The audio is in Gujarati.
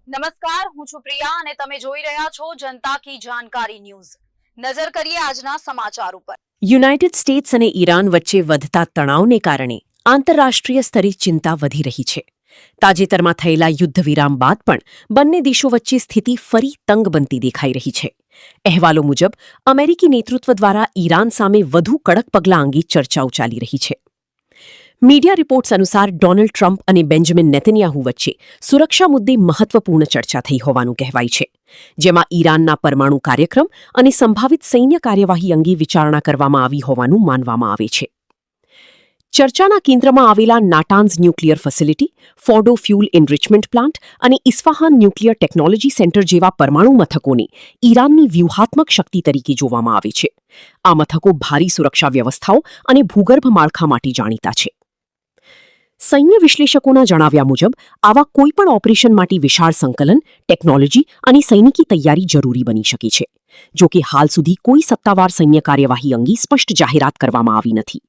નમસ્કાર, હું છું પ્રિયા અને તમે જોઈ રહ્યા છો જનતા કી જાણકારી ન્યૂઝ. નજર કરીએ આજના સમાચાર ઉપર. યુનાઇટેડ સ્ટેટ્સ અને ઈરાન વચ્ચે વધતા તણાવને કારણે આંતરરાષ્ટ્રીય સ્તરે ચિંતા વધી રહી છે. તાજેતરમાં થયેલા યુદ્ધ વિરામ બાદ પણ બંને દેશો વચ્ચે સ્થિતિ ફરી તંગ બનતી દેખાઈ રહી છે. અહેવાલો મુજબ અમેરિકી નેતૃત્વ દ્વારા ઈરાન સામે વધુ કડક પગલાં અંગે ચર્ચાઓ ચાલી રહી છે. મીડિયા રિપોર્ટ્સ અનુસાર ડોનાલ્ડ ટ્રમ્પ અને બેન્જામિન નેતન્યાહુ વચ્ચે સુરક્ષા મુદ્દે મહત્વપૂર્ણ ચર્ચા થઈ હોવાનું કહેવાય છે, જેમાં ઈરાનના પરમાણુ કાર્યક્રમ અને સંભવિત સૈન્ય કાર્યવાહી અંગે વિચારણા કરવામાં આવી હોવાનું માનવામાં આવે છે. ચર્ચાના કેન્દ્રમાં આવેલા Natanz nuclear facility, Fordow fuel enrichment plant અને ઇસ્ફાહાન ન્યુક્લિયર ટેકનોલોજી સેન્ટર જેવા પરમાણુ મથકોને ઈરાનની વ્યૂહાત્મક શક્તિ તરીકે જોવામાં આવે છે. આ મથકો ભારી સુરક્ષા વ્યવસ્થાઓ અને ભૂગર્ભ માળખા માટે જાણીતા છે. સૈન્ય વિશ્લેષકોના જણાવ્યા મુજબ આવા કોઈપણ ઓપરેશન માટે વિશાળ સંકલન, ટેકનોલોજી અને સૈનિકી તૈયારી જરૂરી બની શકે છે. જો કે હાલ સુધી કોઈ સત્તાવાર સૈન્ય કાર્યવાહી અંગે સ્પષ્ટ જાહેરાત કરવામાં આવી નથી.